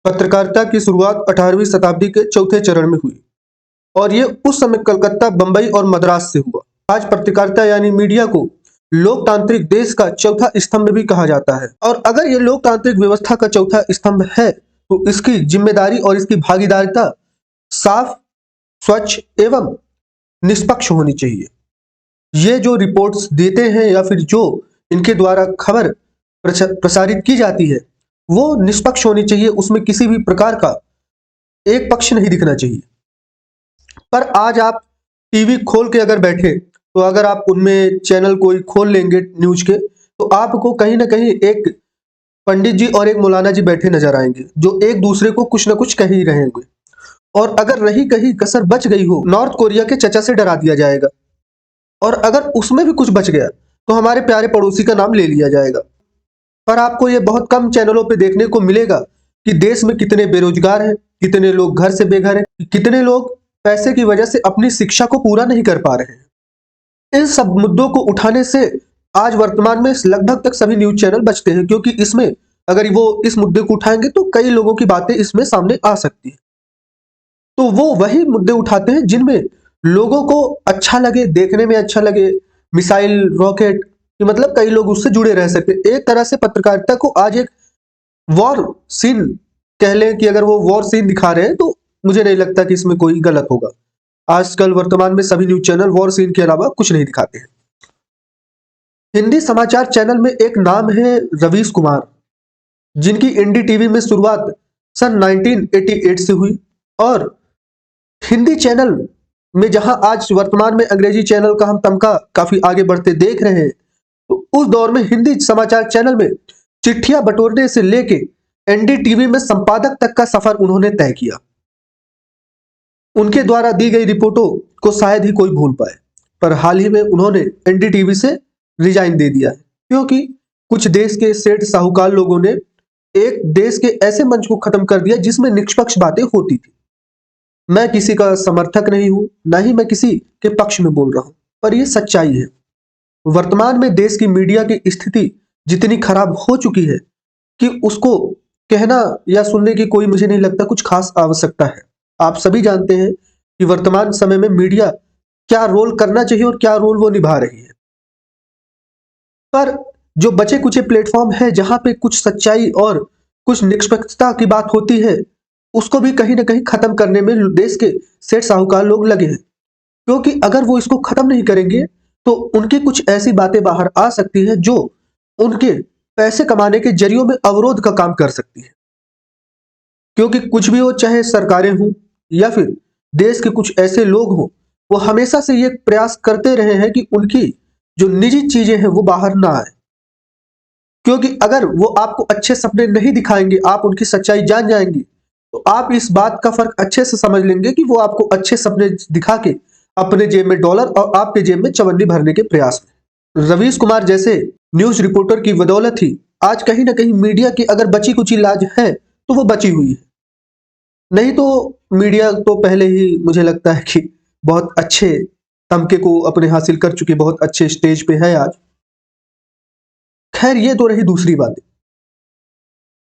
पत्रकारिता की शुरुआत 18वीं शताब्दी के चौथे चरण में हुई और ये उस समय कलकत्ता, बंबई और मद्रास से हुआ। आज पत्रकारिता यानी मीडिया को लोकतांत्रिक देश का चौथा स्तंभ भी कहा जाता है। और अगर ये लोकतांत्रिक व्यवस्था का चौथा स्तंभ है तो इसकी जिम्मेदारी और इसकी भागीदारिता साफ, स्वच्छ एवं निष्पक्ष होनी चाहिए। ये जो रिपोर्ट्स देते हैं या फिर जो इनके द्वारा खबर प्रसारित की जाती है वो निष्पक्ष होनी चाहिए, उसमें किसी भी प्रकार का एक पक्ष नहीं दिखना चाहिए। पर आज आप टीवी खोल के अगर बैठे तो अगर आप उनमें चैनल कोई खोल लेंगे न्यूज के तो आपको कहीं ना कहीं एक पंडित जी और एक मौलाना जी बैठे नजर आएंगे जो एक दूसरे को कुछ ना कुछ कह ही रहेंगे। और अगर रही कहीं कसर बच गई हो, नॉर्थ कोरिया के चचा से डरा दिया जाएगा और अगर उसमें भी कुछ बच गया तो हमारे प्यारे पड़ोसी का नाम ले लिया जाएगा। पर आपको ये बहुत कम चैनलों पे देखने को मिलेगा कि देश में कितने बेरोजगार हैं, कितने लोग घर से बेघर हैं, कितने लोग पैसे की वजह से अपनी शिक्षा को पूरा नहीं कर पा रहे हैं। इन सब मुद्दों को उठाने से आज वर्तमान में लगभग तक सभी न्यूज चैनल बचते हैं, क्योंकि इसमें अगर वो इस मुद्दे को उठाएंगे तो कई लोगों की बातें इसमें सामने आ सकती है। तो वो वही मुद्दे उठाते हैं जिनमें लोगों को अच्छा लगे, देखने में अच्छा लगे। मिसाइल, रॉकेट, मतलब कई लोग उससे जुड़े रह सकते। एक तरह से पत्रकारिता को आज एक वॉर सीन कह लें कि अगर वो वॉर सीन दिखा रहे हैं तो मुझे नहीं लगता कि इसमें कोई गलत होगा। आजकल वर्तमान में सभी न्यूज चैनल वॉर सीन के अलावा कुछ नहीं दिखाते हैं। हिंदी समाचार चैनल में एक नाम है रवीश कुमार, जिनकी एनडीटीवी में शुरुआत सन 1988 से हुई और हिंदी चैनल में जहां आज वर्तमान में अंग्रेजी चैनल का हम तमका काफी आगे बढ़ते देख रहे हैं, तो उस दौर में हिंदी समाचार चैनल में चिट्ठियां बटोरने से लेके एनडीटीवी में संपादक तक का सफर उन्होंने तय किया। उनके द्वारा दी गई रिपोर्टों को शायद ही कोई भूल पाए, पर हाल ही में उन्होंने एनडीटीवी से रिजाइन दे दिया है, क्योंकि कुछ देश के सेठ साहूकार लोगों ने एक देश के ऐसे मंच को खत्म कर दिया जिसमें निष्पक्ष बातें होती थी। मैं किसी का समर्थक नहीं हूं, ना ही मैं किसी के पक्ष में बोल रहा हूं, पर यह सच्चाई है। वर्तमान में देश की मीडिया की स्थिति जितनी खराब हो चुकी है कि उसको कहना या सुनने की कोई मुझे नहीं लगता कुछ खास आवश्यकता है। आप सभी जानते हैं कि वर्तमान समय में मीडिया क्या रोल करना चाहिए और क्या रोल वो निभा रही है। पर जो बचे कुछ प्लेटफॉर्म है जहां पे कुछ सच्चाई और कुछ निष्पक्षता की बात होती है, उसको भी कहीं ना कहीं खत्म करने में देश के सेठ साहूकार लोग लगे हैं, क्योंकि अगर वो इसको खत्म नहीं करेंगे तो उनकी कुछ ऐसी बातें बाहर आ सकती है जो उनके पैसे कमाने के जरियों में अवरोध का काम कर सकती है। क्योंकि कुछ भी हो, चाहे सरकारें हों या फिर देश के कुछ ऐसे लोग हों, वो हमेशा से ये प्रयास करते रहे हैं कि उनकी जो निजी चीजें हैं वो बाहर ना आए। क्योंकि अगर वो आपको अच्छे सपने नहीं दिखाएंगे, आप उनकी सच्चाई जान जाएंगे, तो आप इस बात का फर्क अच्छे से समझ लेंगे कि वो आपको अच्छे सपने दिखा के अपने जेब में डॉलर और आपके जेब में चवन्नी भरने के प्रयास में। रवीश कुमार जैसे न्यूज रिपोर्टर की बदौलत ही आज कहीं ना कहीं मीडिया की अगर बची कुची लाज है तो वो बची हुई है। नहीं तो मीडिया तो पहले ही मुझे लगता है कि बहुत अच्छे तमके को अपने हासिल कर चुकी, बहुत अच्छे स्टेज पे है आज। खैर, ये तो रही दूसरी बात।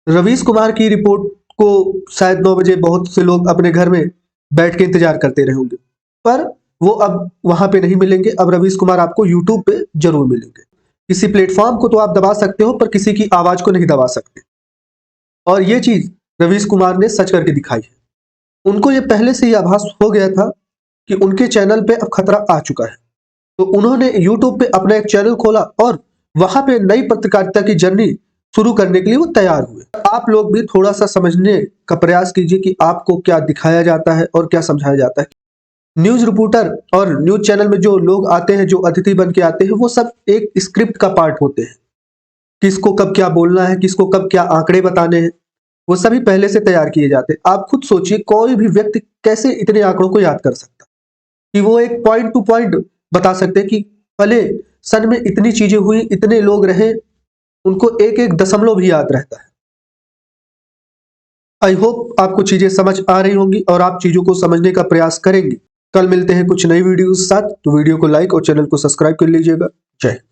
रवीश कुमार की रिपोर्ट को शायद 9 बजे बहुत से लोग अपने घर में बैठ के इंतजार करते रहे होंगे, पर वो अब वहां पे नहीं मिलेंगे। अब रवीश कुमार आपको यूट्यूब पे जरूर मिलेंगे। किसी प्लेटफॉर्म को तो आप दबा सकते हो, पर किसी की आवाज को नहीं दबा सकते। और ये चीज रवीश कुमार ने सच करके दिखाई है। उनको ये पहले से ही आभास हो गया था कि उनके चैनल पे अब खतरा आ चुका है, तो उन्होंने यूट्यूब पे अपना एक चैनल खोला और वहां पे नई पत्रकारिता की जर्नी शुरू करने के लिए वो तैयार हुए। आप लोग भी थोड़ा सा समझने का प्रयास कीजिए कि आपको क्या दिखाया जाता है और क्या समझाया जाता है। न्यूज रिपोर्टर और न्यूज चैनल में जो लोग आते हैं, जो अतिथि बन के आते हैं, वो सब एक स्क्रिप्ट का पार्ट होते हैं। किसको कब क्या बोलना है, किसको कब क्या आंकड़े बताने हैं, वो सभी पहले से तैयार किए जाते हैं। आप खुद सोचिए, कोई भी व्यक्ति कैसे इतने आंकड़ों को याद कर सकता कि वो एक पॉइंट टू पॉइंट बता सकते कि पहले सन में इतनी चीजें हुई, इतने लोग रहे, उनको एक एक दशमलव भी याद रहता है। आई होप आपको चीजें समझ आ रही होंगी और आप चीजों को समझने का प्रयास करेंगे। कल मिलते हैं कुछ नई वीडियो के साथ, तो वीडियो को लाइक और चैनल को सब्सक्राइब कर लीजिएगा। जय हिंद।